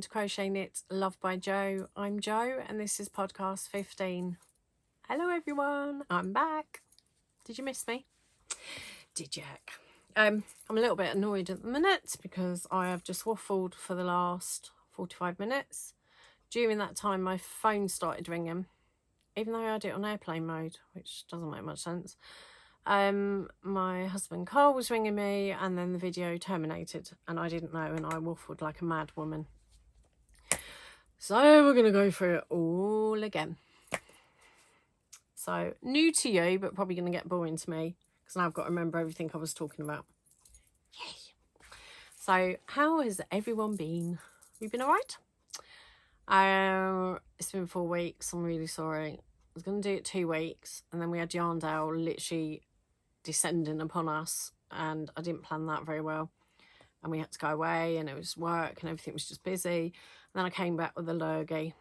to Crochet Knit Love by Jo. I'm Jo and this is podcast 15. Hello everyone, I'm back. Did you miss me? Did you? I'm a little bit annoyed at the minute because I have just waffled for the last 45 minutes. During that time my phone started ringing, even though I had it on airplane mode, which doesn't make much sense. My husband Cowl was ringing me and then the video terminated and I didn't know and I waffled like a mad woman. So we're going to go through it all again. So new to you, but probably going to get boring to me because now I've got to remember everything I was talking about. Yay! So how has everyone been? You've been alright? It's been 4 weeks. I'm really sorry. I was going to do it 2 weeks and then we had Yarndale literally descending upon us and I didn't plan that very well and we had to go away and it was work and everything was just busy. And then I came back with a lurgy.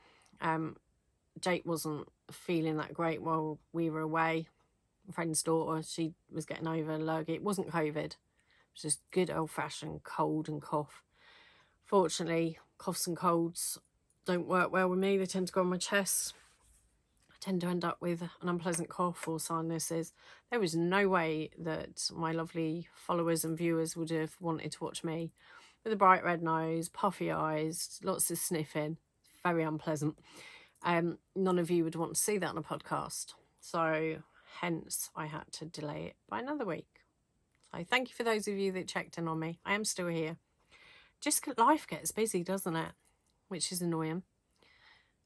Jake wasn't feeling that great while we were away. My friend's daughter, she was getting over a lurgy. It wasn't COVID, it was just good old-fashioned cold and cough. Fortunately, coughs and colds don't work well with me. They tend to go on my chest. Tend to end up with an unpleasant cough or sinuses. There was no way that my lovely followers and viewers would have wanted to watch me with a bright red nose, puffy eyes, lots of sniffing. Very unpleasant. None of you would want to see that on a podcast. So hence I had to delay it by another week. So thank you for those of you that checked in on me. I am still here. Just life gets busy, doesn't it? Which is annoying.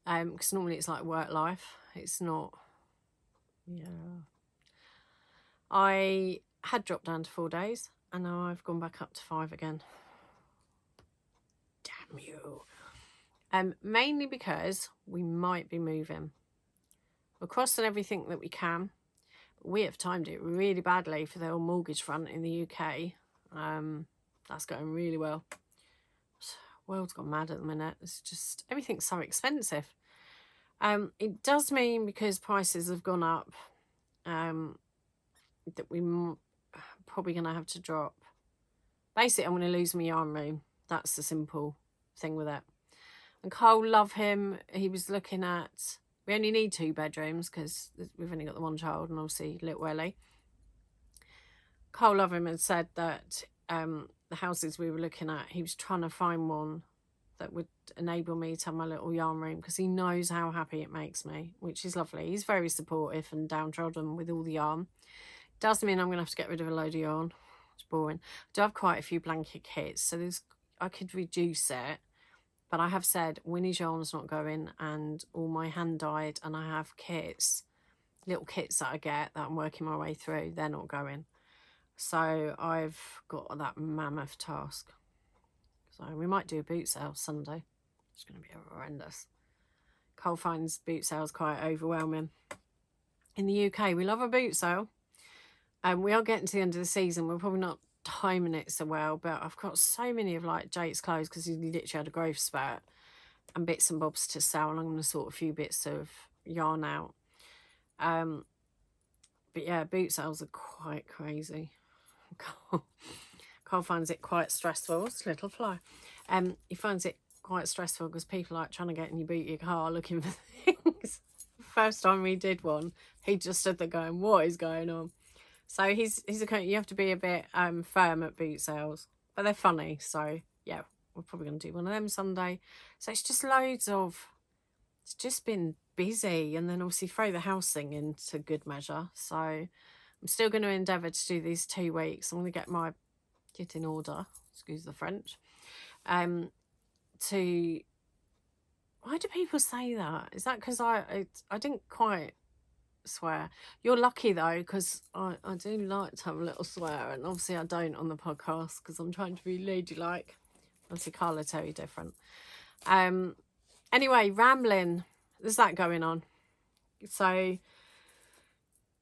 Because normally it's like work life. It's not, yeah. I had dropped down to 4 days and now I've gone back up to 5 again. Damn you. Mainly because we might be moving. We're crossing everything that we can. But we have timed it really badly for the old mortgage front in the UK. That's going really well. The world's gone mad at the minute. It's just, everything's so expensive. It does mean because prices have gone up that we're probably going to have to drop. Basically, I'm going to lose my yarn room. That's the simple thing with it. And Cowl, love him. He was looking at, we only need 2 bedrooms because we've only got the one child and obviously little Ellie. Cowl, love him, and said that the houses we were looking at, he was trying to find one that would enable me to have my little yarn room because he knows how happy it makes me, which is lovely. He's very supportive and downtrodden with all the yarn. Does mean I'm going to have to get rid of a load of yarn. It's boring. I do have quite a few blanket kits, so I could reduce it. But I have said Winnie's yarn's not going and all my hand dyed, and I have kits, little kits that I get that I'm working my way through, they're not going. So I've got that mammoth task. So we might do a boot sale Sunday. It's going to be horrendous. Cowl finds boot sales quite overwhelming. In the UK, we love a boot sale. We are getting to the end of the season. We're probably not timing it so well, but I've got so many of like Jake's clothes because he literally had a growth spurt and bits and bobs to sell, and I'm going to sort a few bits of yarn out. But yeah, boot sales are quite crazy. Cowl finds it quite stressful. It's a little fly. He finds it quite stressful because people are like trying to get in your boot your car looking for things. First time we did one, he just stood there going, what is going on? So he's a kind, you have to be a bit firm at boot sales, but they're funny. So yeah, we're probably going to do one of them Sunday. So it's just loads of, it's just been busy, and then obviously throw the house thing into good measure. So I'm still going to endeavour to do these 2 weeks. I'm going to get my kit in order, excuse the French. To, why do people say that? Is that because I didn't quite swear? You're lucky though, because I do like to have a little swear, and obviously I don't on the podcast because I'm trying to be ladylike. Obviously Carla tell you different. Anyway, rambling, there's that going on. So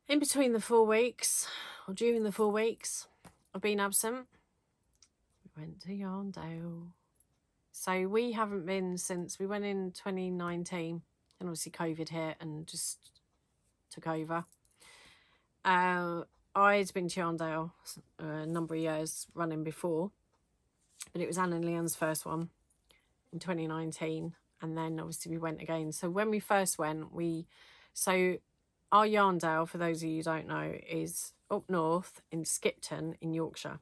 in between the 4 weeks, or during the 4 weeks I've been absent, we went to Yarndale. So we haven't been since we went in 2019, and obviously COVID hit and just took over. I'd been to Yarndale a number of years running before, but it was Anne and Leon's first one. in 2019, and then obviously we went again. So when we first went, so our Yarndale, for those of you who don't know, is up north in Skipton in Yorkshire.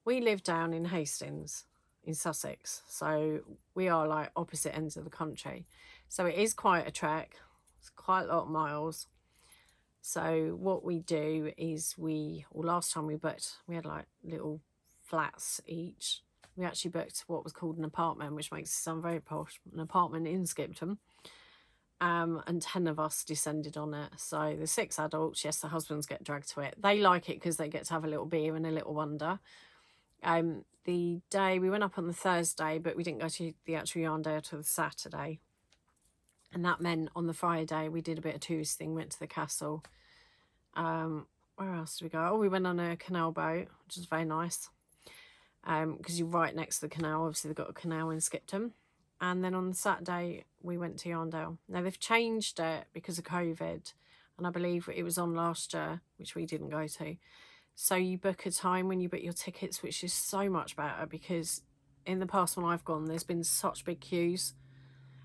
We live down in Hastings in Sussex, so we are like opposite ends of the country. So it is quite a trek. It's quite a lot of miles. So what we do is last time we booked, we had like little flats each. We actually booked what was called an apartment, which makes it sound very posh, an apartment in Skipton. And 10 of us descended on it. So the 6 adults, yes, the husbands get dragged to it. They like it because they get to have a little beer and a little wonder. The day we went up on the Thursday, but we didn't go to the actual Yarndale till the Saturday. And that meant on the Friday, we did a bit of touristing, went to the castle. Where else did we go? Oh, we went on a canal boat, which is very nice. Because you're right next to the canal. Obviously, they've got a canal in Skipton. And then on the Saturday, we went to Yarndale. Now, they've changed it because of COVID. And I believe it was on last year, which we didn't go to. So you book a time when you book your tickets, which is so much better, because in the past when I've gone, there's been such big queues.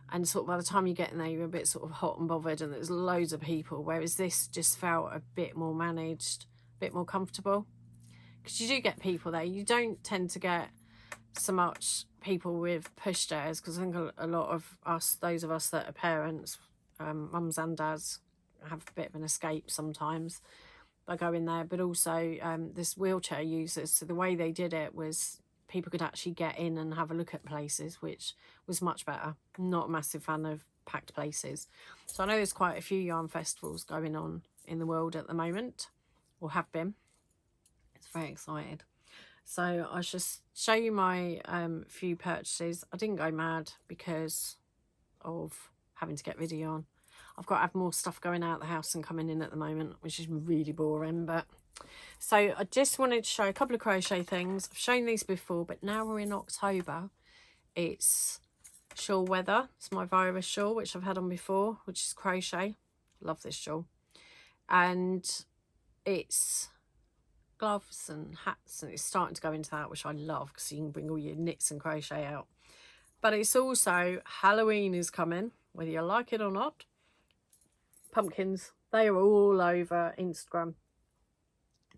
And sort of by the time you get in there, you're a bit sort of hot and bothered, and there's loads of people. Whereas this just felt a bit more managed, a bit more comfortable. Because you do get people there. You don't tend to get so much people with pushchairs, because I think a lot of us, those of us that are parents, mums and dads, have a bit of an escape sometimes by going there. But also this wheelchair users, so the way they did it was people could actually get in and have a look at places, which was much better. Not a massive fan of packed places. So I know there's quite a few yarn festivals going on in the world at the moment, or have been. It's very excited. So I should show you my few purchases. I didn't go mad because of having to get rid of yarn. I've got to have more stuff going out the house and coming in at the moment, which is really boring. But so I just wanted to show a couple of crochet things. I've shown these before, but now we're in October. It's shawl weather. It's my virus shawl, which I've had on before, which is crochet. Love this shawl. And it's gloves and hats, and it's starting to go into that, which I love, because you can bring all your knits and crochet out. But it's also Halloween is coming, whether you like it or not. Pumpkins, they are all over Instagram.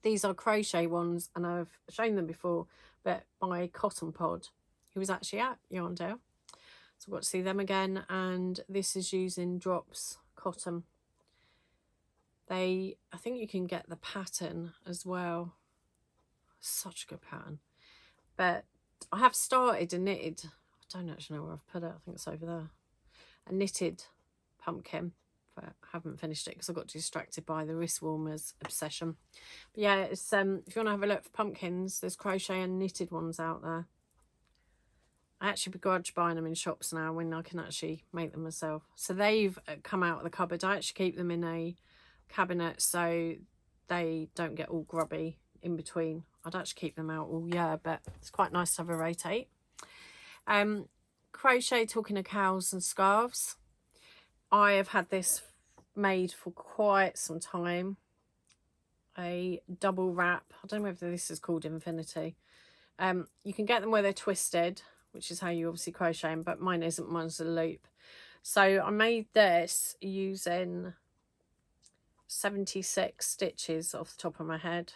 These are crochet ones, and I've shown them before, but by Cotton Pod, who was actually at Yarndale. So I've got to see them again. And this is using Drops cotton. I think you can get the pattern as well. Such a good pattern. But I have started a knitted, I don't actually know where I've put it, I think it's over there. A knitted pumpkin. But I haven't finished it because I got distracted by the wrist warmers obsession. But yeah, it's if you want to have a look for pumpkins, there's crochet and knitted ones out there. I actually begrudge buying them in shops now when I can actually make them myself. So they've come out of the cupboard. I actually keep them in a cabinet so they don't get all grubby in between. I'd actually keep them out all year, but it's quite nice to have a rotate. Crochet, talking of cowls and scarves. I have had this made for quite some time. A double wrap. I don't know whether this is called Infinity. You can get them where they're twisted, which is how you obviously crochet them, but mine isn't. Mine's a loop. So I made this using 76 stitches off the top of my head.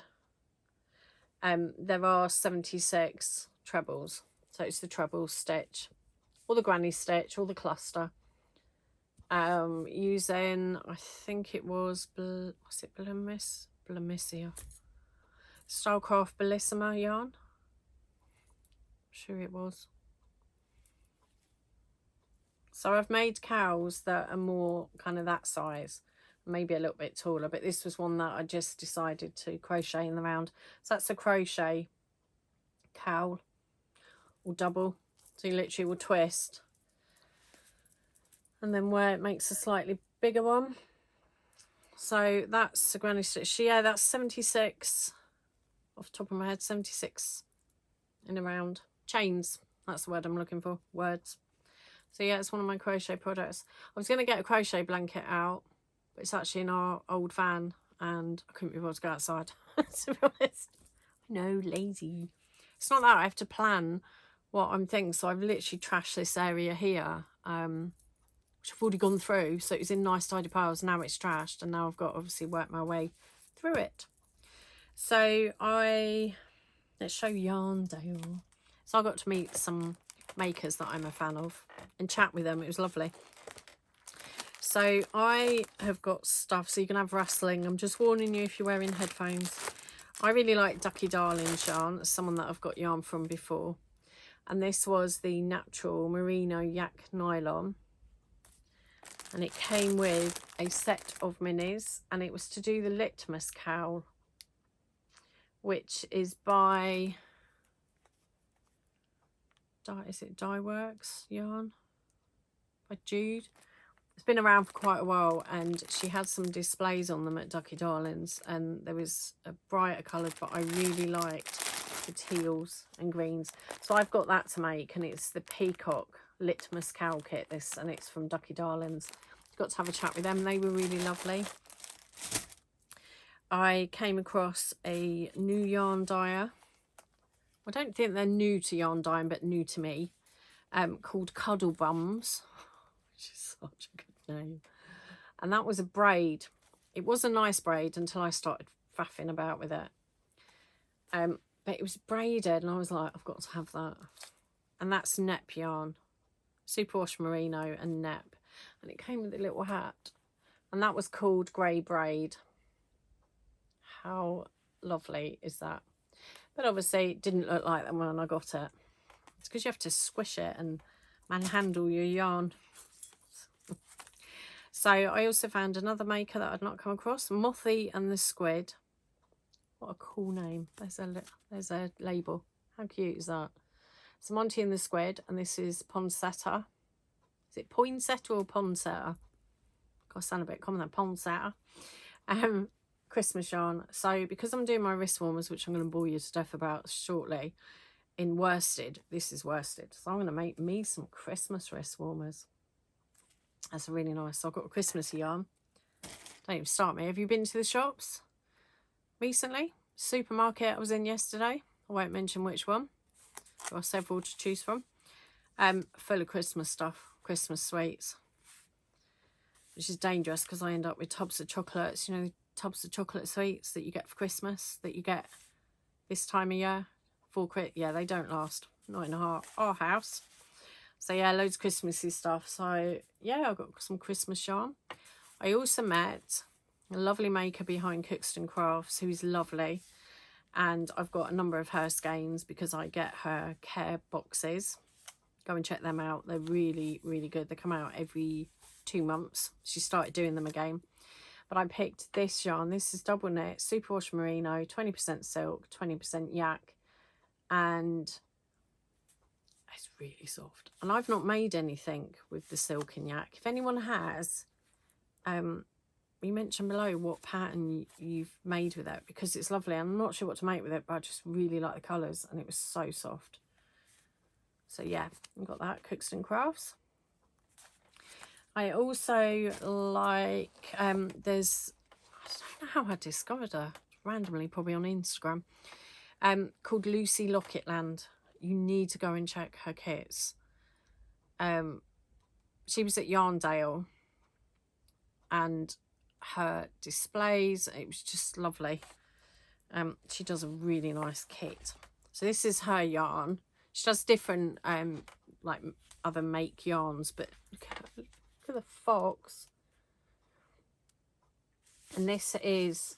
There are 76 trebles, so it's the treble stitch, or the granny stitch, or the cluster. Using, I think it was, was it Blamisia? Starcraft Bellissima yarn. I'm sure it was. So I've made cowls that are more kind of that size, maybe a little bit taller, but this was one that I just decided to crochet in the round. So that's a crochet cowl, or double. So you literally will twist, and then where it makes a slightly bigger one. So that's a granny stitch. Yeah, that's 76 off the top of my head, 76 in a round. Chains, that's the word I'm looking for, words. So yeah, it's one of my crochet products. I was going to get a crochet blanket out, but it's actually in our old van, and I couldn't be bothered to go outside, to be honest. No, lazy. It's not that I have to plan what I'm thinking. So I've literally trashed this area here, which I've already gone through. So it was in nice tidy piles. Now it's trashed, and now I've got to obviously work my way through it. So let's show Yarndale. So I got to meet some makers that I'm a fan of and chat with them. It was lovely. So I have got stuff, so you can have rustling. I'm just warning you if you're wearing headphones. I really like Ducky Darlings yarn. It's someone that I've got yarn from before. And this was the natural merino yak nylon. And it came with a set of minis, and it was to do the litmus cowl, which is by, is it Dye Works yarn? By Jude. It's been around for quite a while, and she had some displays on them at Ducky Darlings, and there was a brighter coloured, but I really liked the teals and greens. So I've got that to make, and it's the Peacock Litmus Cowl Kit, this, and it's from Ducky Darlings. Got to have a chat with them. They were really lovely. I came across a new yarn dyer. I don't think they're new to yarn dyeing, but new to me, called Cuddle Bums, which is such a good name. And that was a braid. It was a nice braid until I started faffing about with it. But it was braided, and I was like, I've got to have that. And that's Nep yarn, superwash merino and Nep, and it came with a little hat, and that was called Grey Braid. How lovely is that? But obviously it didn't look like that when I got it. It's because you have to squish it and manhandle your yarn. So I also found another maker that I'd not come across, Mothy and the Squid. What a cool name. There's a label. How cute is that? So Monty and the Squid, and this is Poinsettia. Is it Poinsettia or Poinsettia? God, I sound a bit common there. Poinsettia. Christmas yarn. So because I'm doing my wrist warmers, which I'm going to bore you to death about shortly, in worsted, this is worsted. So I'm going to make me some Christmas wrist warmers. That's really nice. So I've got a Christmas yarn. Don't even start me. Have you been to the shops recently? Supermarket I was in yesterday. I won't mention which one. There are several to choose from. Full of Christmas stuff, Christmas sweets, which is dangerous because I end up with tubs of chocolates, you know, tubs of chocolate sweets that you get for Christmas, that you get this time of year. Yeah, they don't last, not in our house. So yeah, loads of Christmassy stuff. So yeah, I've got some Christmas yarn. I also met a lovely maker behind Cookston Crafts who's lovely, and I've got a number of her skeins because I get her care boxes. Go and check them out. They're really, really good. They come out every 2 months. She started doing them again. But I picked this yarn. This is double knit, superwash merino, 20% silk, 20% yak. And it's really soft. And I've not made anything with the silk and yak. If anyone has, you mention below what pattern you've made with it, because it's lovely. I'm not sure what to make with it, but I just really like the colours, and it was so soft. So yeah, I've got that, Cookston Crafts. I also like, I don't know how I discovered her, randomly, probably on Instagram, called Lucy Locketland. You need to go and check her kits. She was at Yarndale, and her displays, it was just lovely. She does a really nice kit. So this is her yarn. She does different like other make yarns, but look at the fox. And this is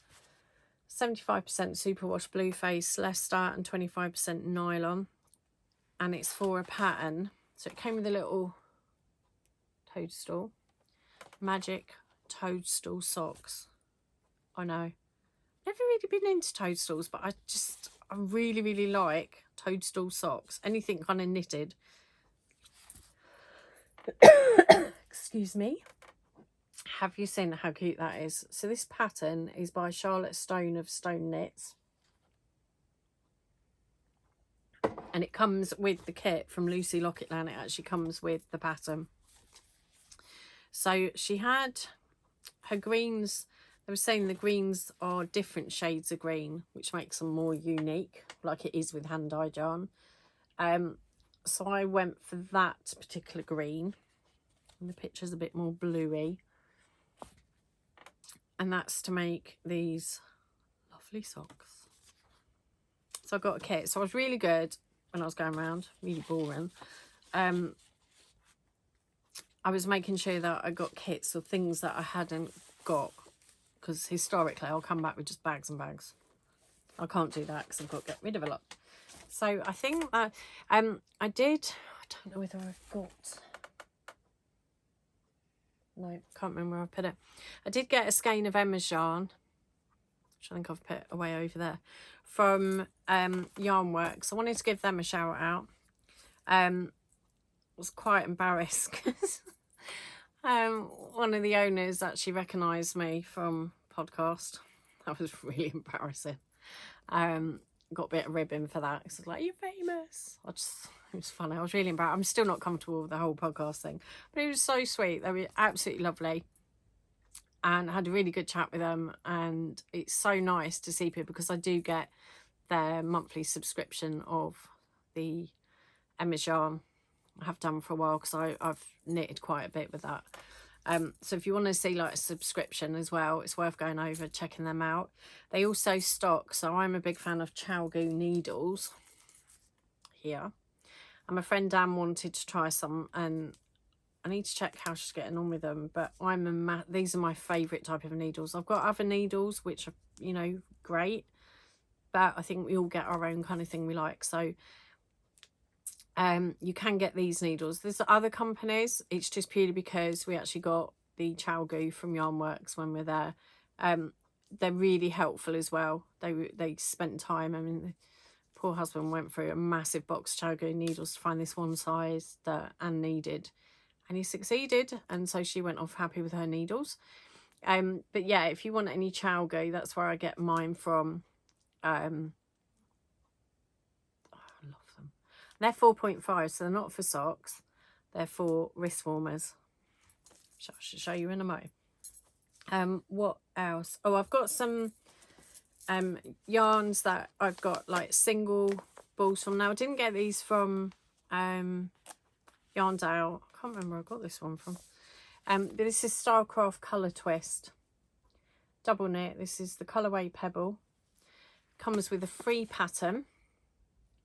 75% superwash blueface Leicester and 25% nylon, and it's for a pattern. So it came with a little toadstool, magic toadstool socks. I know, never really been into toadstools, but I really, really like toadstool socks, anything kind of knitted. Excuse me. Have you seen how cute that is? So this pattern is by Charlotte Stone of Stone Knits, and it comes with the kit from Lucy Locketland. It actually comes with the pattern. So she had her greens. They were saying the greens are different shades of green, which makes them more unique, like it is with hand-dyed yarn. So I went for that particular green. And the picture's a bit more bluey. And that's to make these lovely socks. So I got a kit. So I was really good when I was going around. Really boring. I was making sure that I got kits or things that I hadn't got. Because historically I'll come back with just bags and bags. I can't do that because I've got to get rid of a lot. So I think that I don't know whether I've got... No, can't remember where I put it. I did get a skein of Emma's yarn, which I think I've put away over there, from Yarnworks. I wanted to give them a shout out. I was quite embarrassed because one of the owners actually recognised me from podcast. That was really embarrassing. Got a bit of ribbon for that. It's like, you're famous. It was funny. I was really embarrassed. I'm still not comfortable with the whole podcast thing, but it was so sweet. They were absolutely lovely, and I had a really good chat with them. And it's so nice to see people, because I do get their monthly subscription of the Emma's Yarn. I have done for a while because I've knitted quite a bit with that. So if you want to see like a subscription as well, it's worth going over, checking them out. They also stock, so I'm a big fan of Chalgoo needles here. And my friend Dan wanted to try some, and I need to check how she's getting on with them. But these are my favourite type of needles. I've got other needles which are, you know, great, but I think we all get our own kind of thing we like. So you can get these needles. There's other companies. It's just purely because we actually got the Chalgoo from Yarnworks when we're there. They're really helpful as well. They spent time. I mean, the poor husband went through a massive box of Chalgoo needles to find this one size that Anne needed, and he succeeded. And so she went off happy with her needles. But yeah, if you want any Chalgoo, that's where I get mine from. They're 4.5, so they're not for socks. They're for wrist warmers. I should show you in a mo. What else? Oh, I've got some yarns that I've got like single balls from. Now, I didn't get these from Yarndale. I can't remember where I got this one from. But this is Starcraft Colour Twist. Double knit. This is the colourway Pebble. Comes with a free pattern,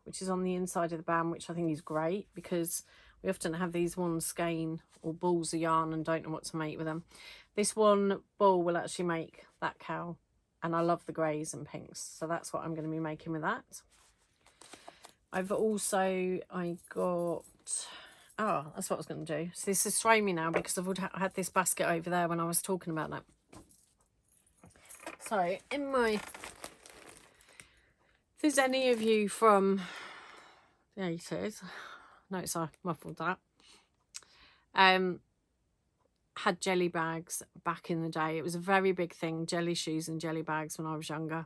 which is on the inside of the band, which I think is great, because we often have these one skein or balls of yarn and don't know what to make with them. This one ball will actually make that cowl, and I love the greys and pinks, so that's what I'm going to be making with that. I got, that's what I was going to do. So this is throwing me now because I've had this basket over there when I was talking about that. So in my... If there's any of you from the 80s, notice I muffled that, had jelly bags back in the day. It was a very big thing, jelly shoes and jelly bags when I was younger.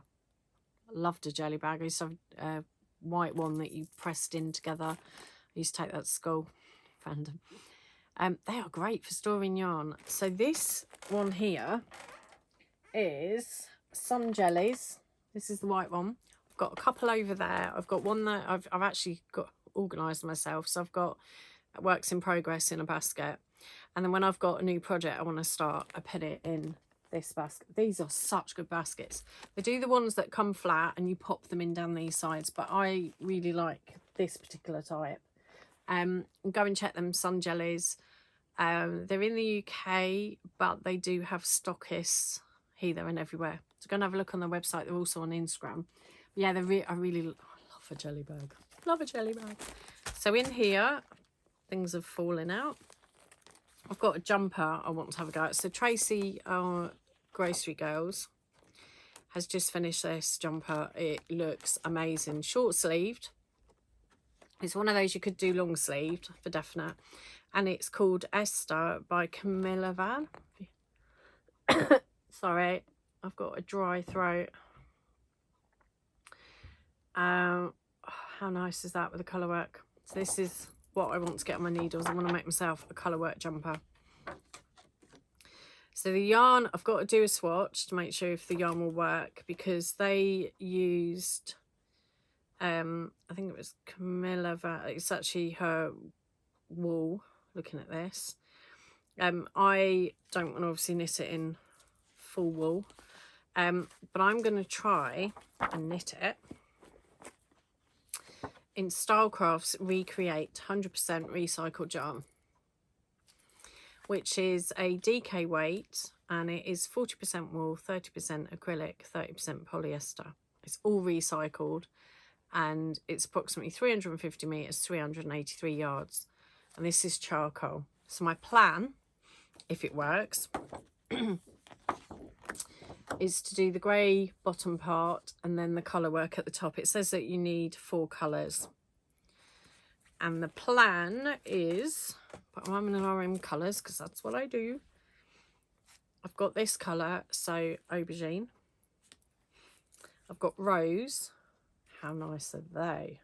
I loved a jelly bag. I used to have a white one that you pressed in together. I used to take that to school. Random. They are great for storing yarn. So this one here is Sun Jellies. This is the white one. Got a couple over there. I've got one that I've actually got organised myself, so I've got works in progress in a basket, and then when I've got a new project I want to start, I put it in this basket. These are such good baskets. They do the ones that come flat and you pop them in down these sides, but I really like this particular type. Go and check them, Sun Jellies. They're in the UK, but they do have stockists here, there and everywhere, so go and have a look on their website. They're also on Instagram. Yeah, I love a jelly bag. Love a jelly bag. So in here, things have fallen out. I've got a jumper I want to have a go at. So Tracy, our grocery girls, has just finished this jumper. It looks amazing. Short sleeved. It's one of those you could do long sleeved for definite. And it's called Esther by Camilla Van. Sorry, I've got a dry throat. How nice is that with the colour work? So this is what I want to get on my needles. I want to make myself a colour work jumper. So the yarn, I've got to do a swatch to make sure if the yarn will work, because they used I think it was Camilla, it's actually her wool, looking at this. I don't want to obviously knit it in full wool, but I'm going to try and knit it in Starcraft's Recreate 100% recycled yarn, which is a DK weight, and it is 40% wool, 30% acrylic, 30% polyester. It's all recycled, and it's approximately 350 meters, 383 yards, and this is charcoal. So my plan, if it works, is to do the grey bottom part and then the colour work at the top. It says that you need 4 colours, and the plan is put them in RM colours because that's what I do. I've got this colour, so aubergine. I've got rose. How nice are they?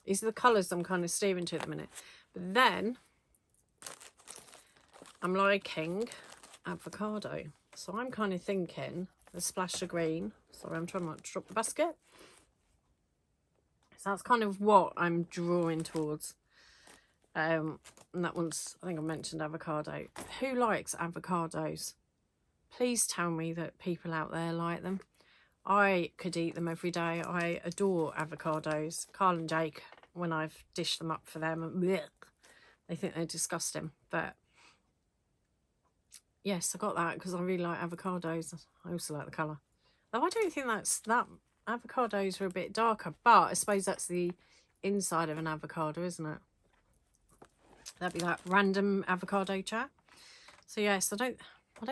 These are the colours I'm kind of steering to at the minute. But then I'm liking avocado. So I'm kind of thinking a splash of green. Sorry, I'm trying not to drop the basket. So that's kind of what I'm drawing towards. And that one's, I think I mentioned avocado. Who likes avocados? Please tell me that people out there like them. I could eat them every day. I adore avocados. Carl and Jake, when I've dished them up for them, blech, they think they're disgusting. But yes, I got that because I really like avocados. I also like the colour. Though I don't think that avocados are a bit darker, but I suppose that's the inside of an avocado, isn't it? That'd be like random avocado chat. So yes, I don't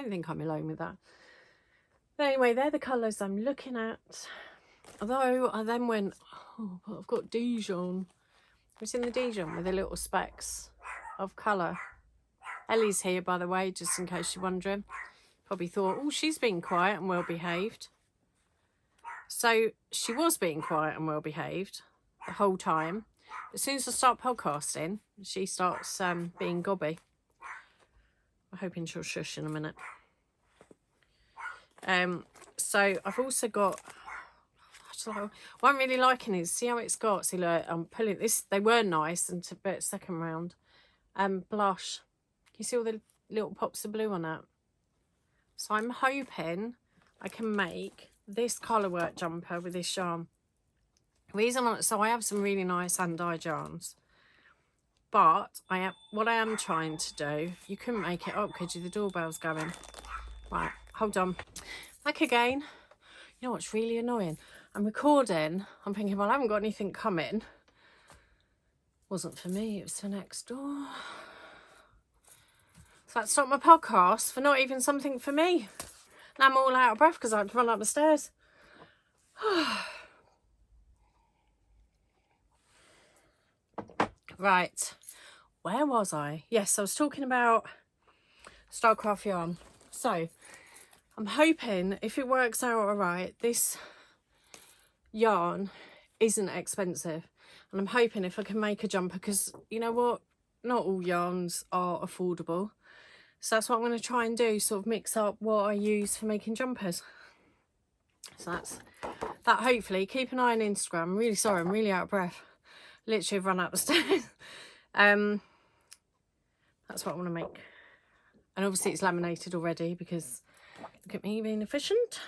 think I'm alone with that. But anyway, they're the colours I'm looking at. Although I then went, oh, but I've got Dijon. Have you seen the Dijon with the little specks of colour? Ellie's here, by the way, just in case you're wondering. Probably thought, oh, she's being quiet and well behaved. So she was being quiet and well behaved the whole time. As soon as I start podcasting, she starts being gobby. I'm hoping she'll shush in a minute. So I've also got, what I'm really liking is, see how it's got, see look, I'm pulling this, they were nice until about second round. Blush, can you see all the little pops of blue on that? So I'm hoping I can make this colour work jumper with this yarn. So I have some really nice hand-dyed yarns, but what I am trying to do, you couldn't make it up, could you? The doorbell's going. Right, hold on. Back again. You know what's really annoying? I'm recording. I'm thinking, well, I haven't got anything coming. Wasn't for me, it was for next door. So that stopped my podcast for not even something for me. Now I'm all out of breath because I had to run up the stairs. Right, where was I? Yes, I was talking about Starcraft Yarn. So I'm hoping if it works out all right, this yarn isn't expensive, and I'm hoping if I can make a jumper, because you know what, not all yarns are affordable, so that's what I'm going to try and do, sort of mix up what I use for making jumpers. So that's that. Hopefully, keep an eye on Instagram. I'm really sorry, I'm really out of breath. Literally have run up the stairs. That's what I want to make. And obviously it's laminated already because look at me being efficient.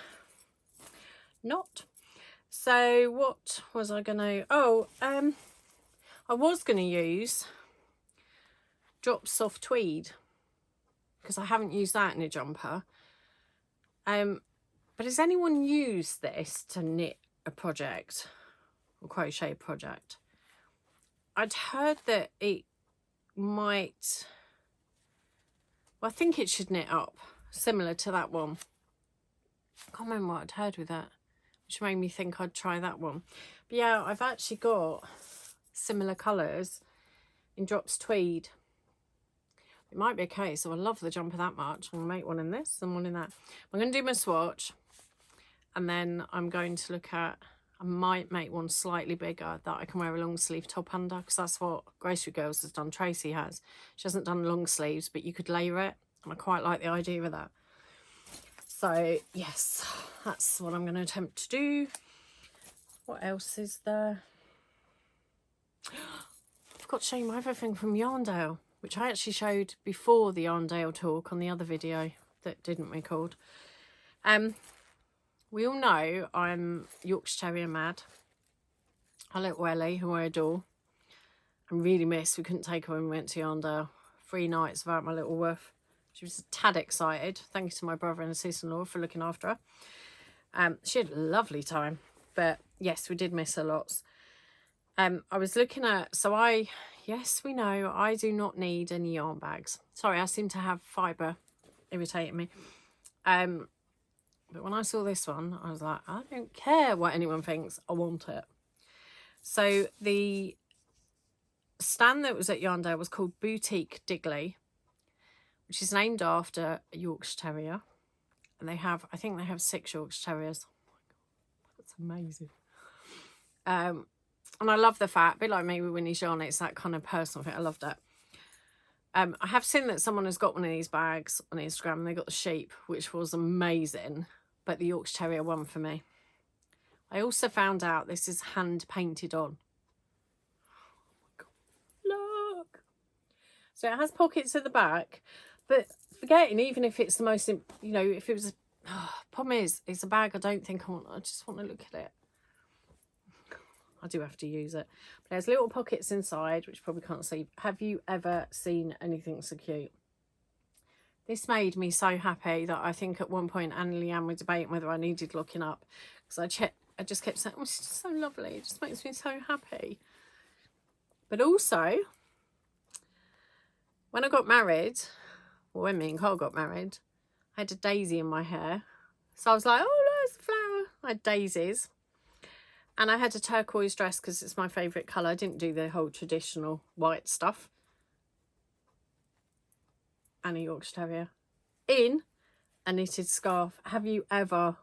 Not. So what was I going to... Oh, I was going to use Drop Soft Tweed because I haven't used that in a jumper. But has anyone used this to knit a project or crochet a project? I'd heard that it might... Well, I think it should knit up, similar to that one. I can't remember what I'd heard with that, which made me think I'd try that one. But yeah, I've actually got similar colours in Drops Tweed. It might be a case, so I love the jumper that much. I'm going to make one in this and one in that. I'm going to do my swatch, and then I'm going to look at... I might make one slightly bigger that I can wear a long sleeve top under, because that's what Grocery Girls has done. Tracy has. She hasn't done long sleeves, but you could layer it, and I quite like the idea of that. So yes, that's what I'm going to attempt to do. What else is there? I forgot to show you my other thing from Yarndale, which I actually showed before the Yarndale talk on the other video that didn't record. We all know I'm Yorkshire Terrier mad. I little Ellie, who I adore, and really miss. We couldn't take her when we went to Yarndale. 3 nights without my little Woof. She was a tad excited. Thank you to my brother and sister-in-law for looking after her. She had a lovely time, but yes, we did miss her lots. I was looking at, yes, we know I do not need any yarn bags. Sorry, I seem to have fibre irritating me. But when I saw this one, I was like, I don't care what anyone thinks, I want it. So the stand that was at Yarndale was called Boutique Digley, which is named after a Yorkshire Terrier. And they have, I think they have 6 Yorkshire Terriers. Oh my God, that's amazing. And I love the fact, a bit like me with Winnie's Yarn, it's that kind of personal thing. I loved it. I have seen that someone has got one of these bags on Instagram and they got the sheep, which was amazing. But the Yorkshire Terrier won for me. I also found out this is hand painted on. Oh my God. Look. So it has pockets at the back, but forgetting, even if it's the most, you know, if it was, problem is, it's a bag I don't think I want. I just want to look at it. I do have to use it. But there's little pockets inside, which you probably can't see. Have you ever seen anything so cute? This made me so happy that I think at one point Anne and Leanne were debating whether I needed looking up. Because I just kept saying, oh, it's just so lovely. It just makes me so happy. But also, when I got married, well, when me and Cowl got married, I had a daisy in my hair. So I was like, oh, there's a flower. I had daisies. And I had a turquoise dress because it's my favourite colour. I didn't do the whole traditional white stuff. And a Yorkshire Terrier. In a knitted scarf. Have you ever...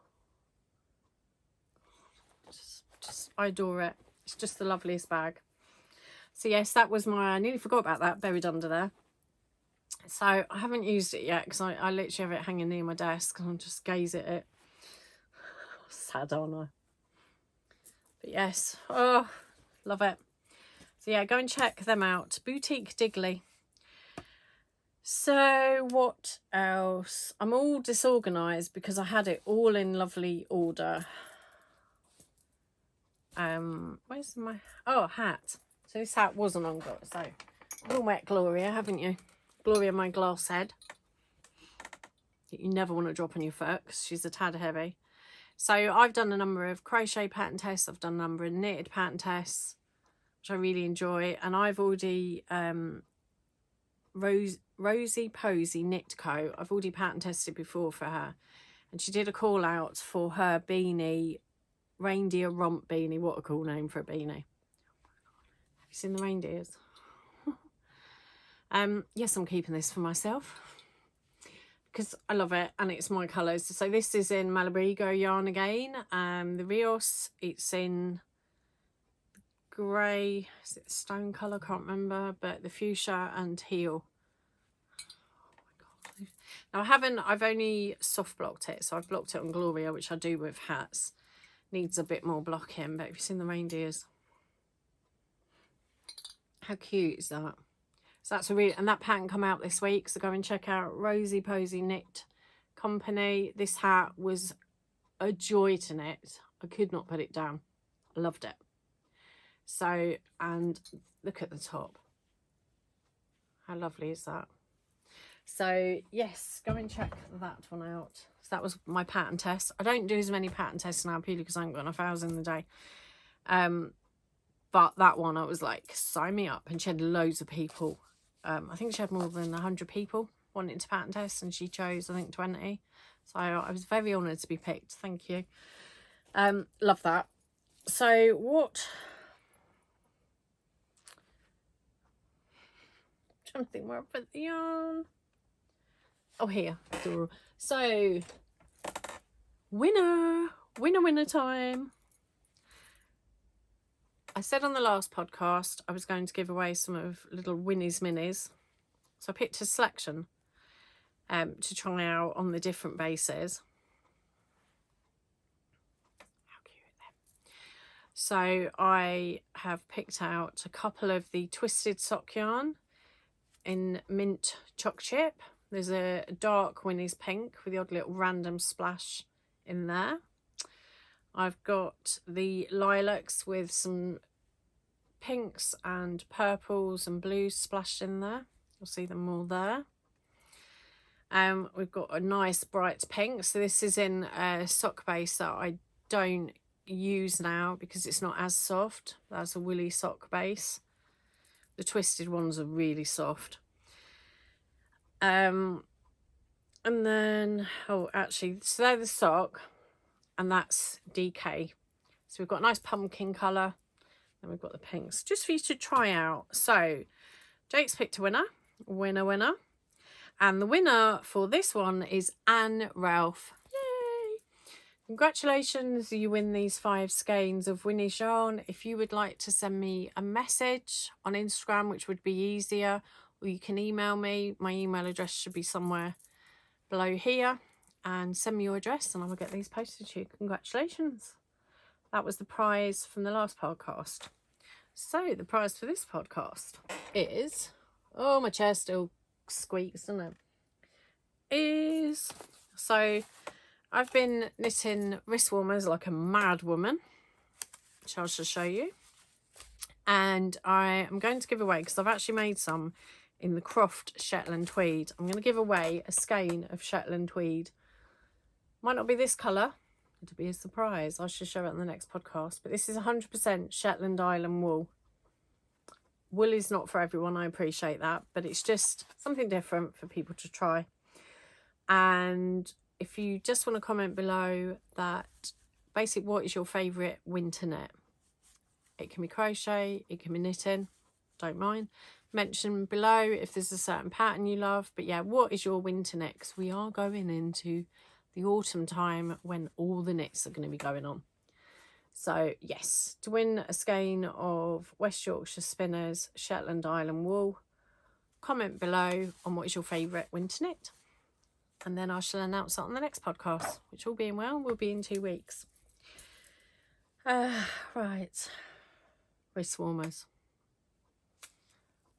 Just I adore it. It's just the loveliest bag. So yes, that was my... I nearly forgot about that, buried under there. So I haven't used it yet because I literally have it hanging near my desk and I'll just gaze at it. Sad, aren't I? But yes, oh, love it. So yeah, go and check them out. Boutique Digley. So what else? I'm all disorganised because I had it all in lovely order. Where's my... Oh, hat. So this hat wasn't on. So you've all met Gloria, haven't you? Gloria, my glass head. You never want to drop on your foot because she's a tad heavy. So I've done a number of crochet pattern tests. I've done a number of knitted pattern tests, which I really enjoy. And I've already, Rosie Posy Knit Co. I've already pattern tested before for her. And she did a call out for her beanie, reindeer romp beanie. What a cool name for a beanie. Have you seen the reindeers? Yes, I'm keeping this for myself. Because I love it and it's my colours. So this is in Malabrigo yarn again. The Rios, it's in grey, is it stone colour? Can't remember, but the fuchsia and teal. Oh my God. Now I've only soft blocked it. So I've blocked it on Gloria, which I do with hats. Needs a bit more blocking, but have you seen the reindeers? How cute is that? So that's a really, and that pattern come out this week. So go and check out Rosie Posy Knit Company. This hat was a joy to knit. I could not put it down. I loved it. So, and look at the top. How lovely is that? So yes, go and check that one out. So that was my pattern test. I don't do as many pattern tests now purely because I haven't got enough hours in the day. But that one I was like, sign me up. And she had loads of people. I think she had more than 100 people wanting to pattern test and she chose, I think, 20. So I was very honoured to be picked. Thank you. Love that. So what... I'm trying to think where I put the yarn. Oh, here. So, winner time. I said on the last podcast I was going to give away some of little Winnie's minis. So I picked a selection to try out on the different bases. How cute are they? So I have picked out a couple of the twisted sock yarn in mint choc chip. There's a dark Winnie's pink with the odd little random splash in there. I've got the lilacs with some pinks and purples and blues splashed in there. You'll see them all there. We've got a nice bright pink. So this is in a sock base that I don't use now because it's not as soft. That's a woolly sock base. The twisted ones are really soft. And then, oh, actually, so they're the sock, and that's DK. So we've got a nice pumpkin colour, and we've got the pinks, just for you to try out. So Jake's picked a winner. And the winner for this one is Anne Ralph. Yay! Congratulations, you win these 5 skeins of Winnie's yarn. If you would like to send me a message on Instagram, which would be easier, or you can email me. My email address should be somewhere below here, and send me your address and I will get these posted to you. Congratulations. That was the prize from the last podcast. So the prize for this podcast is, oh, my chair still squeaks, doesn't it? So I've been knitting wrist warmers like a mad woman, which I shall show you. And I am going to give away, because I've actually made some in the Croft Shetland Tweed. I'm going to give away a skein of Shetland Tweed. Might not be this colour. It'll be a surprise. I should show it on the next podcast. But this is 100% Shetland Island wool. Wool is not for everyone, I appreciate that. But it's just something different for people to try. And if you just want to comment below that, basically, what is your favourite winter knit? It can be crochet, it can be knitting, don't mind. Mention below if there's a certain pattern you love. But yeah, what is your winter knit? Because we are going into the autumn time when all the knits are going to be going on. So yes, to win a skein of West Yorkshire Spinners Shetland Island wool, comment below on what is your favourite winter knit. And then I shall announce that on the next podcast, which, all being well, will be in 2 weeks. Right. Wrist warmers.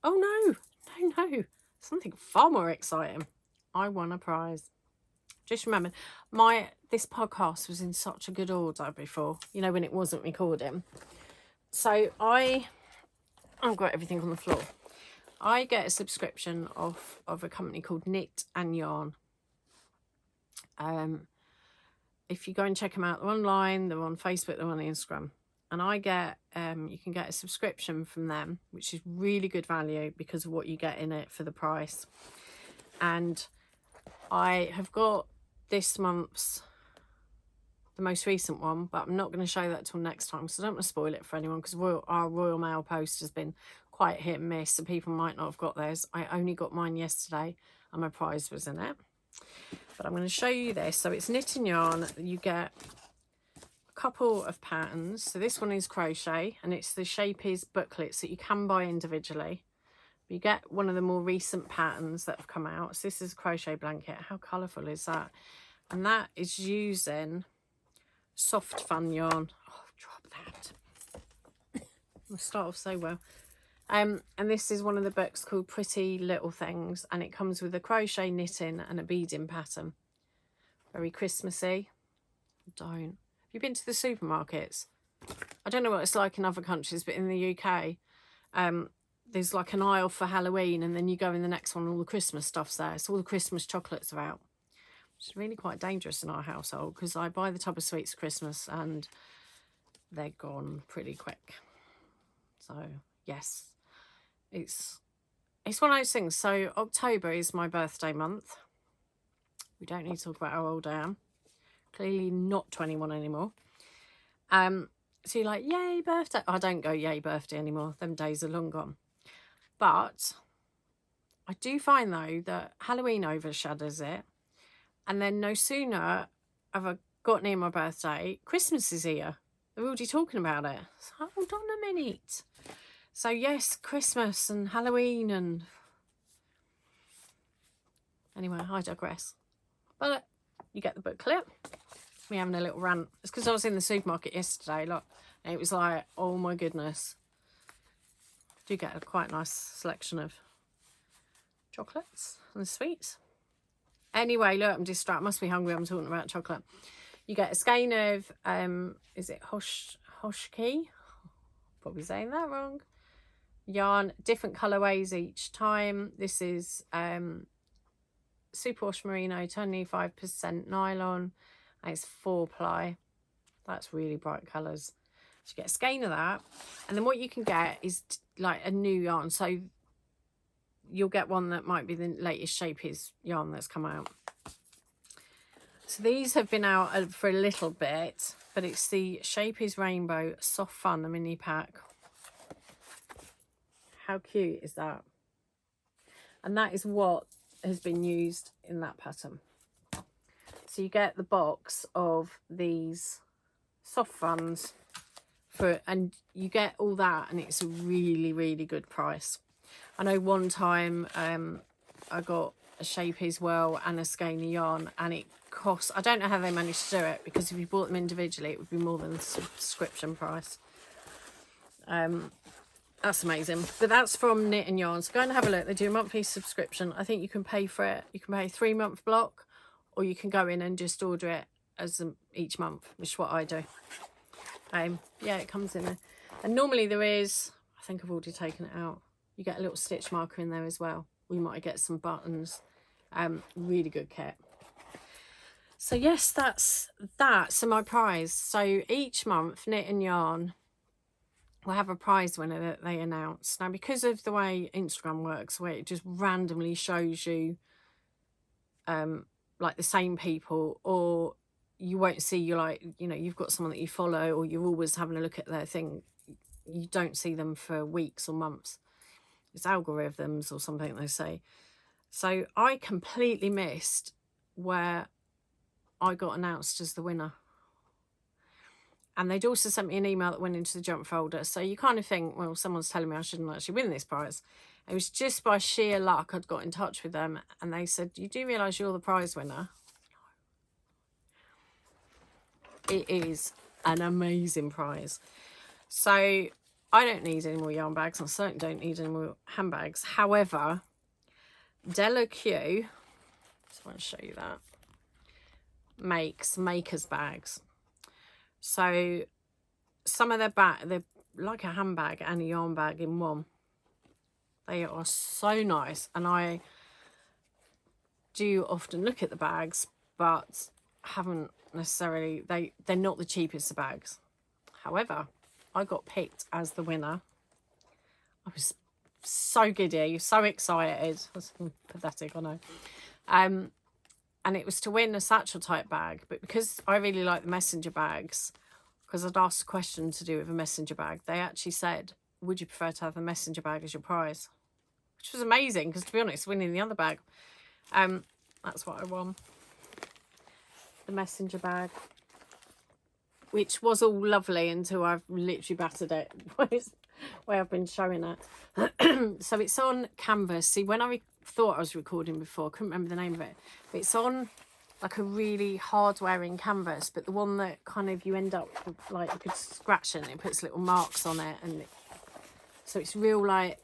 Oh no. Something far more exciting. I won a prize. Just remember, this podcast was in such a good order before, you know, when it wasn't recording. So I've got everything on the floor. I get a subscription of a company called N Yawn. If you go and check them out, they're online, they're on Facebook, they're on Instagram. And I get, you can get a subscription from them, which is really good value because of what you get in it for the price. And I have got this month's, the most recent one, but I'm not going to show that till next time, so I don't want to spoil it for anyone, because our Royal Mail post has been quite hit and miss, so people might not have got theirs. I only got mine yesterday and my prize was in it. But I'm going to show you this. So it's knit and yarn. You get a couple of patterns. So this one is crochet, and it's the Shape Is booklets that you can buy individually. You get one of the more recent patterns that have come out. So this is a Crochet Blanket. How colourful is that? And that is using soft fun yarn. Oh, drop that. We'll start off so well. And this is one of the books called Pretty Little Things, and it comes with a crochet, knitting and a beading pattern. Very Christmassy. Have you been to the supermarkets? I don't know what it's like in other countries, but in the UK, there's like an aisle for Halloween, and then you go in the next one, all the Christmas stuff's there. So all the Christmas chocolates are out, which is really quite dangerous in our household, because I buy the tub of sweets at Christmas and they're gone pretty quick. So yes, it's one of those things. So October is my birthday month. We don't need to talk about how old I am. Clearly not 21 anymore. So you're like, yay, birthday. I don't go yay, birthday anymore. Them days are long gone. But I do find, though, that Halloween overshadows it. And then no sooner have I got near my birthday, Christmas is here. They're already talking about it. So hold on a minute. So yes, Christmas and Halloween and... Anyway, I digress. But you get the booklet. Me having a little rant. It's because I was in the supermarket yesterday, look, and it was like, oh my goodness. Do get a quite nice selection of chocolates and sweets. Anyway, look, I'm distracted. Must be hungry. I'm talking about chocolate. You get a skein of, is it Hoshki? Probably saying that wrong. Yarn, different colourways each time. This is Superwash Merino, 25% nylon, and it's 4-ply. That's really bright colours. So you get a skein of that, and then what you can get is like a new yarn. So you'll get one that might be the latest Shapies yarn that's come out. So these have been out for a little bit, but it's the Shapies Rainbow Soft Fun, a mini pack. How cute is that? And that is what has been used in that pattern. So you get the box of these soft funs and you get all that, and it's a really, really good price. I know one time I got a Shapies well and a skein of yarn, and it cost, I don't know how they managed to do it, because if you bought them individually it would be more than the subscription price. That's amazing. But that's from Knit and Yawn. So go and have a look. They do a monthly subscription. I think you can pay for it. You can pay a 3-month block, or you can go in and just order it as each month, which is what I do. Yeah, it comes in there. And normally there is, I think I've already taken it out, you get a little stitch marker in there as well. We might get some buttons. Really good kit. So yes, that's that. So my prize. So each month, Knit and Yarn will have a prize winner that they announce. Now, because of the way Instagram works, where it just randomly shows you like the same people, or you won't see, you like, you know, you've got someone that you follow, or you're always having a look at their thing, you don't see them for weeks or months. It's algorithms or something they say. So I completely missed where I got announced as the winner. And they'd also sent me an email that went into the junk folder. So you kind of think, well, someone's telling me I shouldn't actually win this prize. It was just by sheer luck I'd got in touch with them, and they said, you do realise you're the prize winner? It is an amazing prize. So I don't need any more yarn bags. I certainly don't need any more handbags. However, Delo Queue, just want to show you that, makes maker's bags. So some of their they're like a handbag and a yarn bag in one. They are so nice, and I do often look at the bags, but haven't necessarily, they're not the cheapest of bags. However, I got picked as the winner. I was so giddy, so excited. That's pathetic, I know. And it was to win a satchel type bag, but because I really like the messenger bags, because I'd asked a question to do with a messenger bag, they actually said, would you prefer to have the messenger bag as your prize? Which was amazing, because to be honest, winning the other bag, that's what I won. The messenger bag, which was all lovely until I've literally battered it where I've been showing it. So it's on canvas. See, when I thought I was recording before, I couldn't remember the name of it, but it's on like a really hard wearing canvas, but the one that kind of you end up with, like, you could scratch it and it puts little marks on it, and so it's real like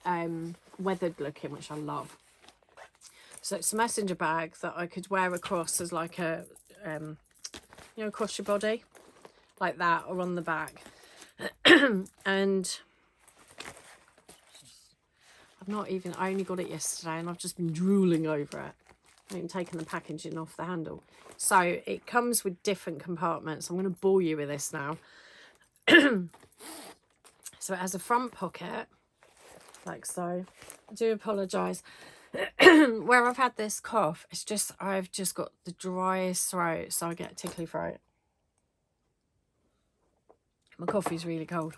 weathered looking, which I love. So it's a messenger bag that I could wear across as like a you know, across your body like that, or on the back. And I only got it yesterday, and I've just been drooling over it. I haven't even taken the packaging off the handle. So it comes with different compartments. I'm going to bore you with this now. So it has a front pocket, like so. I do apologise. Where I've had this cough, it's just, I've just got the driest throat, so I get a tickly throat. My coffee's really cold.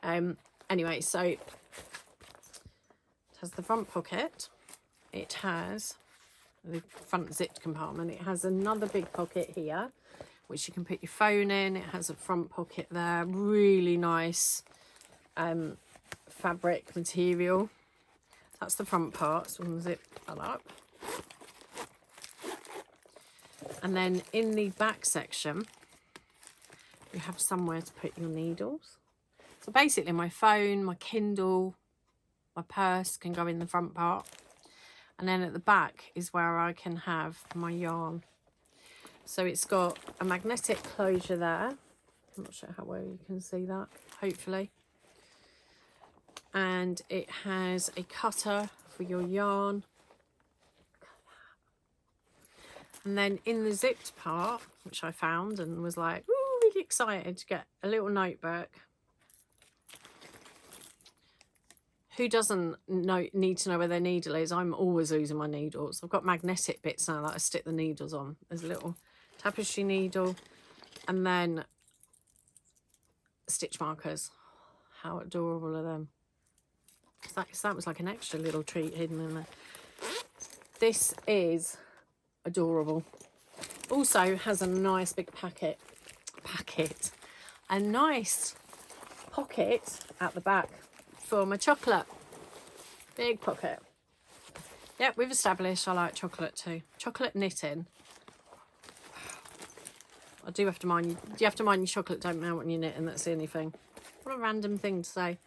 Anyway, so it has the front pocket. It has the front zipped compartment. It has another big pocket here, which you can put your phone in. It has a front pocket there. Really nice fabric material. That's the front part, so I'm going to zip that up. And then in the back section, you have somewhere to put your needles. So basically my phone, my Kindle, my purse can go in the front part. And then at the back is where I can have my yarn. So it's got a magnetic closure there. I'm not sure how well you can see that, hopefully. And it has a cutter for your yarn. And then in the zipped part, which I found and was like, ooh, really excited to get a little notebook. Who doesn't need to know where their needle is? I'm always losing my needles. I've got magnetic bits now that I stick the needles on. There's a little tapestry needle and then stitch markers. How adorable are them? That was like an extra little treat hidden in there. This is adorable. Also has a nice big a nice pocket at the back for my chocolate. Big pocket. Yep, we've established I like chocolate too. Chocolate knitting. I do have to mind you. You have to mind your chocolate don't melt when you're knitting. That's the only thing. What a random thing to say.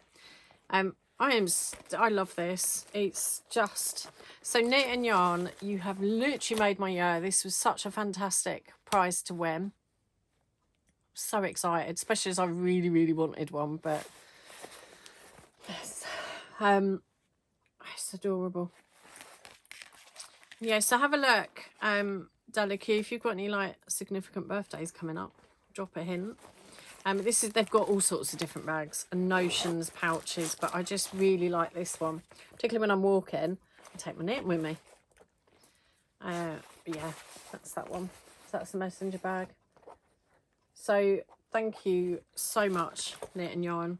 I love this. It's just so Knit and Yarn. You have literally made my year. This was such a fantastic prize to win. So excited, especially as I really, really wanted one. But yes, it's adorable. Yeah, so have a look. Delo Queue, if you've got any like significant birthdays coming up, drop a hint. They've got all sorts of different bags and notions, pouches, but I just really like this one, particularly when I'm walking. I take my knit with me. Yeah, that's that one. So that's the messenger bag. So thank you so much, Knit and Yarn.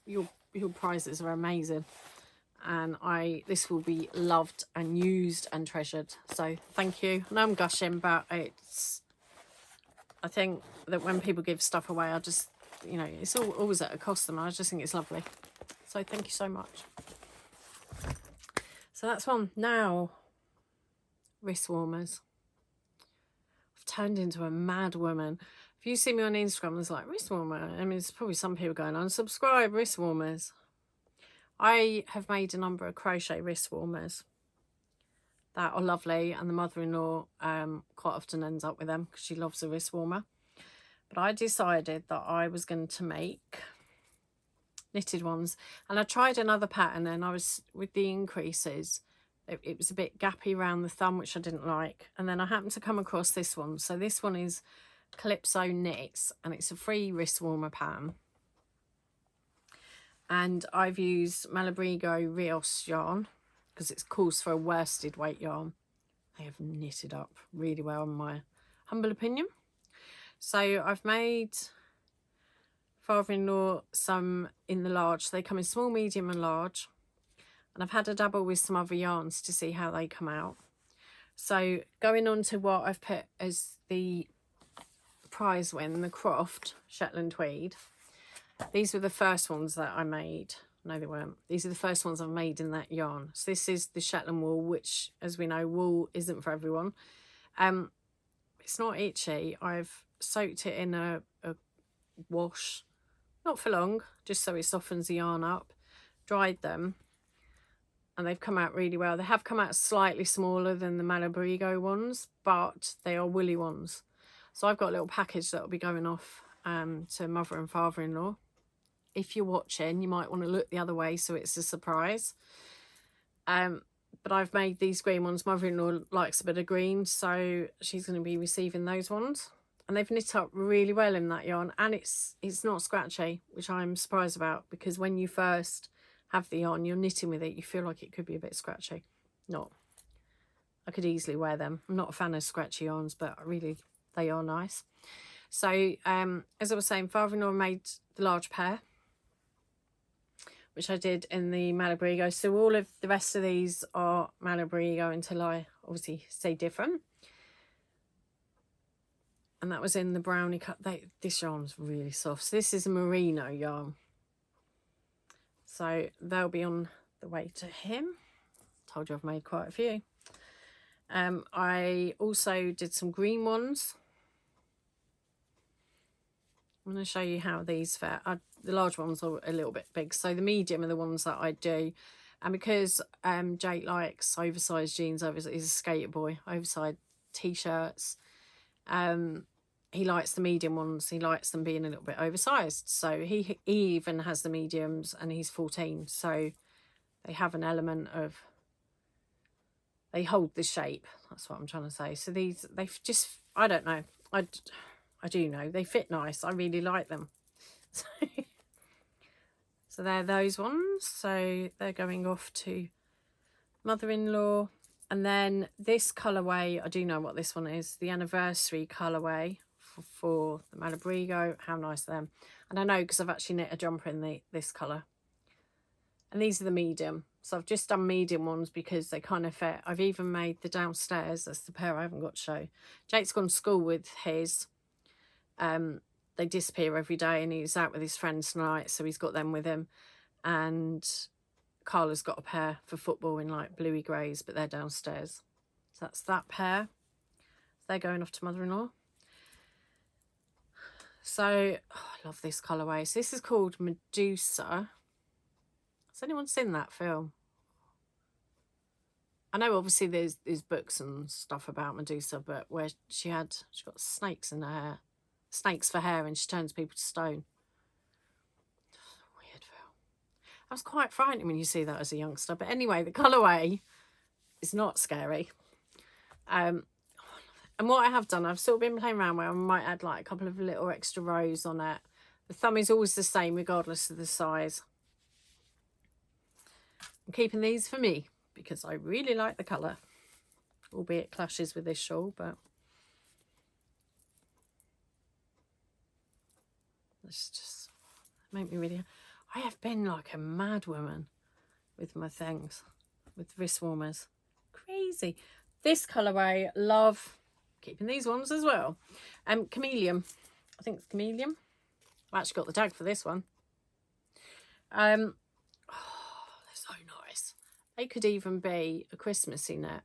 Your prizes are amazing, and this will be loved and used and treasured. So thank you. I know I'm gushing, but I think that when people give stuff away, I just, you know, it's always at a cost, and I just think it's lovely. So thank you so much. So that's one. Now, wrist warmers. I've turned into a mad woman. If you see me on Instagram, it's like, wrist warmer. I mean, there's probably some people going, unsubscribe, wrist warmers. I have made a number of crochet wrist warmers that are lovely, and the mother-in-law quite often ends up with them because she loves a wrist warmer. But I decided that I was going to make knitted ones, and I tried another pattern, and I was with the increases, it was a bit gappy around the thumb, which I didn't like. And then I happened to come across this one. So this one is Calypso Knits, and it's a free wrist warmer pattern. And I've used Malabrigo Rios yarn because it calls for a worsted weight yarn. They have knitted up really well in my humble opinion. So I've made father-in-law some in the large. They come in small, medium and large. And I've had a dabble with some other yarns to see how they come out. So going on to what I've put as the prize win, the Croft Shetland Tweed. These were the first ones that I made. No, they weren't. These are the first ones I've made in that yarn. So this is the Shetland wool, which, as we know, wool isn't for everyone. It's not itchy. I've soaked it in a wash, not for long, just so it softens the yarn up. Dried them, and they've come out really well. They have come out slightly smaller than the Malabrigo ones, but they are woolly ones. So I've got a little package that will be going off to mother and father-in-law. If you're watching, you might want to look the other way so it's a surprise. But I've made these green ones. Mother-in-law likes a bit of green, so she's going to be receiving those ones. And they've knit up really well in that yarn, and it's not scratchy, which I'm surprised about, because when you first have the yarn, you're knitting with it, you feel like it could be a bit scratchy. Not. I could easily wear them. I'm not a fan of scratchy yarns, but really they are nice. So as I was saying, father-in-law made the large pair, which I did in the Malabrigo. So all of the rest of these are Malabrigo until I obviously say different. And that was in the brownie cut. This yarn's really soft. So this is a merino yarn. So they'll be on the way to him. Told you I've made quite a few. I also did some green ones. I'm going to show you how these fit. The large ones are a little bit big, so the medium are the ones that I do. And because Jake likes oversized jeans, he's a skater boy, oversized t-shirts, he likes the medium ones. He likes them being a little bit oversized. So he even has the mediums, and he's 14. So they have an element of, they hold the shape. That's what I'm trying to say. So these, they just, I don't know. I do know. They fit nice. I really like them. So they're those ones. So they're going off to mother-in-law. And then this colourway, I do know what this one is. The anniversary colourway for the Malabrigo. How nice are them. And I know because I've actually knit a jumper in this colour. And these are the medium. So I've just done medium ones because they kind of fit. I've even made the downstairs. That's the pair I haven't got to show. Jake's gone to school with his. They disappear every day, and he's out with his friends tonight, so he's got them with him. And Carla's got a pair for football in like bluey greys, but they're downstairs. So that's that pair. They're going off to mother-in-law. So I love this colourway. So this is called Medusa. Has anyone seen that film? I know obviously there's books and stuff about Medusa, but where she got snakes in her hair. Snakes for hair, and she turns people to stone. Weird film. That was quite frightening when you see that as a youngster. But anyway, the colourway is not scary. And what I have done, I've sort of been playing around where I might add like a couple of little extra rows on it. The thumb is always the same regardless of the size. I'm keeping these for me because I really like the colour. Albeit it clashes with this shawl, but it's just make me really. I have been like a mad woman with my things, with wrist warmers. Crazy. This colourway, love. Keeping these ones as well. Chameleon. I think it's Chameleon. I've actually got the tag for this one. Oh, they're so nice. They could even be a Christmassy knit.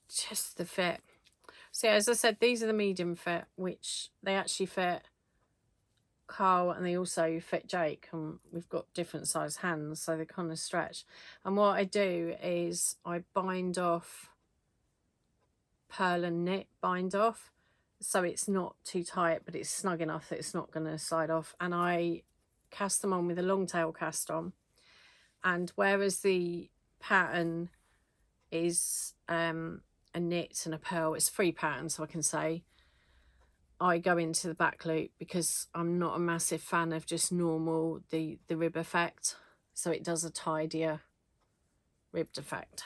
Just the fit. So yeah, as I said, these are the medium fit, which they actually fit Cowl, and they also fit Jake, and we've got different size hands, so they kind of stretch. And what I do is I bind off, purl and knit, bind off, so it's not too tight, but it's snug enough that it's not going to slide off. And I cast them on with a long tail cast on. And whereas the pattern is a knit and a purl, it's free pattern, so I can say I go into the back loop because I'm not a massive fan of just normal the rib effect, so it does a tidier ribbed effect.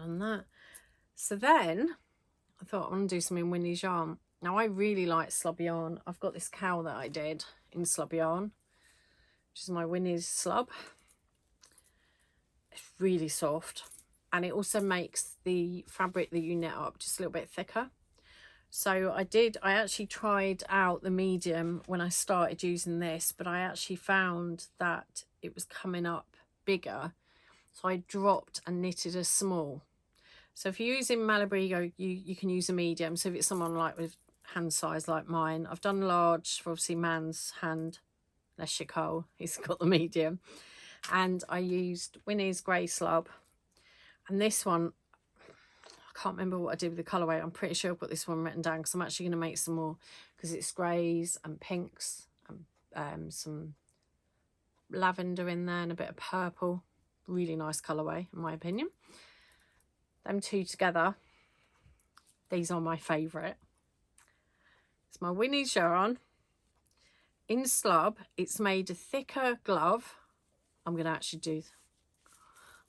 And that. So then I thought I want to do some in Winnie's yarn. Now I really like Slob yarn. I've got this cowl that I did in Slob yarn, which is my Winnie's Slob. It's really soft, and it also makes the fabric that you knit up just a little bit thicker. So I actually tried out the medium when I started using this, but I actually found that it was coming up bigger, so I dropped and knitted a small. So if you're using Malabrigo, you can use a medium. So if it's someone like with hand size like mine, I've done large for obviously man's hand, unless you're Cowl, he's got the medium. And I used Winnie's grey Slob, and this one, I can't remember what I did with the colourway. I'm pretty sure I've got this one written down because I'm actually going to make some more, because it's greys and pinks and some lavender in there and a bit of purple. Really nice colourway in my opinion. Them two together, these are my favourite. It's my Winnie's yarn in Slob. It's made a thicker glove. I'm going to actually do,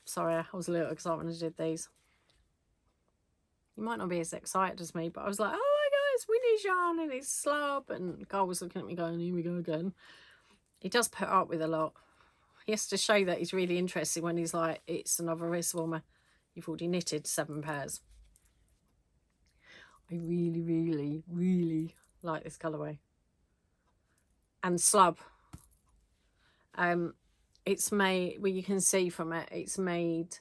sorry, I was a little excited when I did these. You might not be as excited as me, but I was like, oh my god, it's Winnie's yarn and it's Slob. And Carl was looking at me going, here we go again. He does put up with a lot. He has to show that he's really interested when he's like, it's another wrist warmer. You've already knitted 7 pairs. I really, really, really like this colourway. And Slob. It's made, well, you can see from it, it's made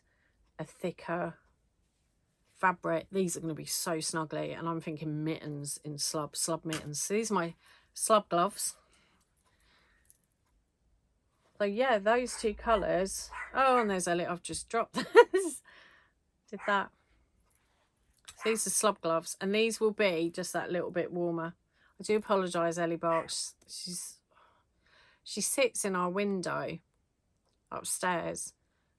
a thicker fabric. These are going to be so snuggly, and I'm thinking mittens in Slob mittens. So these are my Slob gloves. So yeah, those two colours. Oh, and there's Ellie, I've just dropped this. Did that. So these are Slob gloves, and these will be just that little bit warmer. I do apologise, Ellie barks. She sits in our window upstairs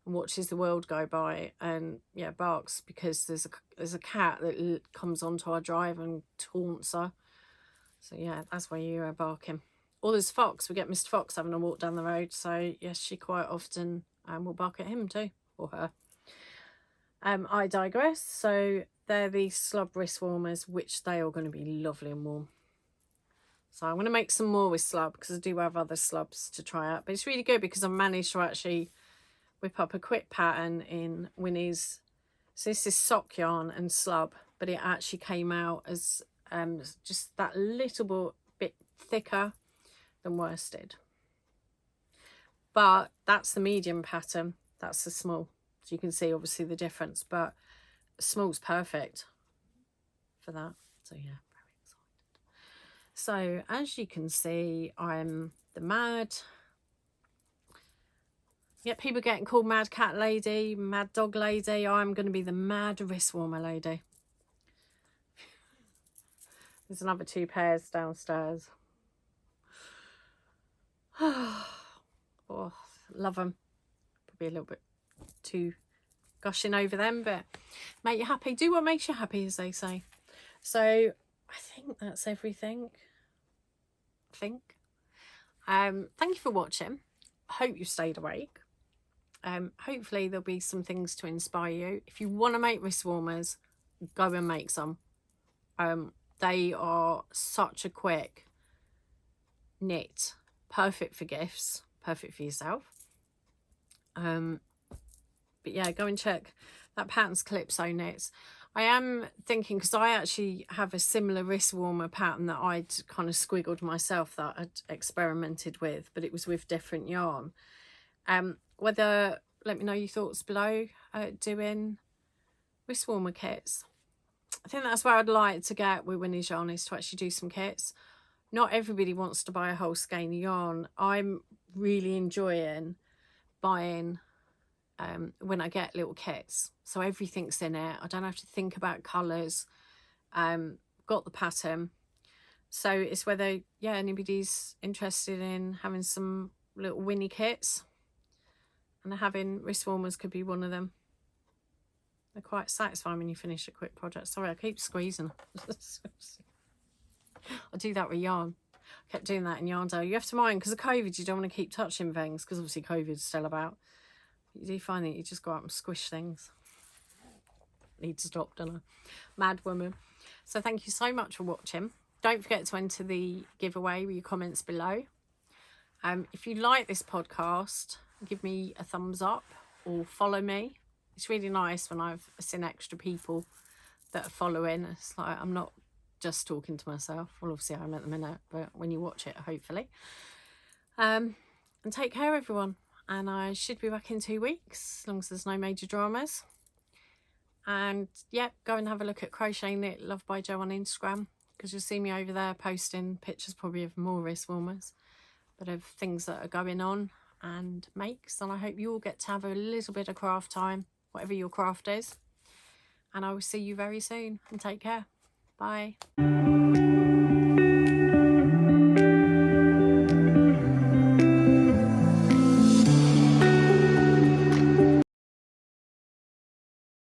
and watches the world go by, and yeah, barks because there's a cat that comes onto our drive and taunts her. So yeah, that's why you are barking. Or there's Fox. We get Mr. Fox having a walk down the road, so yes, she quite often will bark at him too, or her. I digress. So they're the Slob wrist warmers, which they are going to be lovely and warm. So I'm going to make some more with Slob because I do have other Slobs to try out. But it's really good because I've managed to actually whip up a quick pattern in Winnie's. So this is sock yarn and Slob, but it actually came out as just that little bit thicker than worsted. But that's the medium pattern. That's the small. So you can see obviously the difference, but small's perfect for that. So yeah. So as you can see, I'm the mad. Yeah, people getting called mad cat lady, mad dog lady. I'm going to be the mad wrist warmer lady. There's another 2 pairs downstairs. Oh, love them. Probably a little bit too gushing over them, but make you happy. Do what makes you happy, as they say. So I think that's everything. Thank you for watching. I hope you stayed awake. Hopefully there'll be some things to inspire you. If you want to make wrist warmers, go and make some. They are such a quick knit, perfect for gifts, perfect for yourself. But yeah, go and check that Patterns Calypso knits. I am thinking, because I actually have a similar wrist warmer pattern that I'd kind of squiggled myself that I'd experimented with, but it was with different yarn. Let me know your thoughts below doing wrist warmer kits. I think that's where I'd like to get with Winnie's Yarn, is to actually do some kits. Not everybody wants to buy a whole skein of yarn. I'm really enjoying buying when I get little kits, so everything's in it. I don't have to think about colours. Got the pattern, so it's whether anybody's interested in having some little Winnie kits, and having wrist warmers could be one of them. They're quite satisfying when you finish a quick project. Sorry, I keep squeezing. I do that with yarn. I kept doing that in Yarndale. You have to mind, because of COVID, you don't want to keep touching things, because obviously COVID's still about. You do find that you just go out and squish things. Need to stop, don't I? Mad woman. So thank you so much for watching. Don't forget to enter the giveaway with your comments below. If you like this podcast, give me a thumbs up or follow me. It's really nice when I've seen extra people that are following. It's like I'm not just talking to myself. Well, obviously I'm at the minute, but when you watch it, hopefully. And take care, everyone. And I should be back in 2 weeks, as long as there's no major dramas. And yeah, go and have a look at Crochet Knit Love by Jo on Instagram, because you'll see me over there posting pictures probably of more wrist warmers, but of things that are going on and makes. And I hope you all get to have a little bit of craft time, whatever your craft is. And I will see you very soon, and take care. Bye.